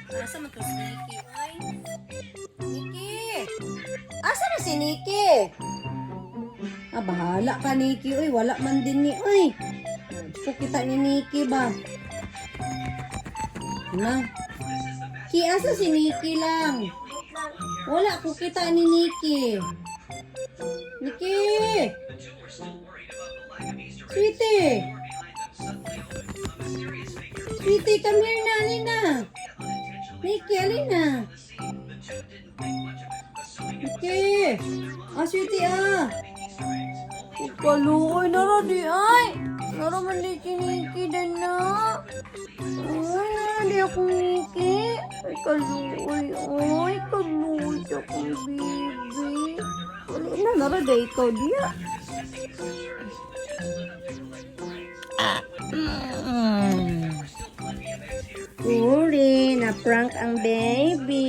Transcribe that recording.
Asa man to si Nikki? Ay, Nikki! Asa na si Nikki? Ah, bahala ka, Nikki. Uy, wala man din ni. Uy, gusto kita ni Nikki ba? Na. Ki, asa si Nikki lang? Wala ko kita ni Nikki. Nikki! Sweetie! Sweetie, come here na, alina. Nikki, alina. Nikki! Ah, sweetie, ah. Kaluoy, nara di ay. Nara man di si Nikki din na. Ay, nara di ako Nikki. Ay, kaluoy. Ay, kaluoy akong baby. Wala na, nara di ito diya. Uri, na-prank ang baby.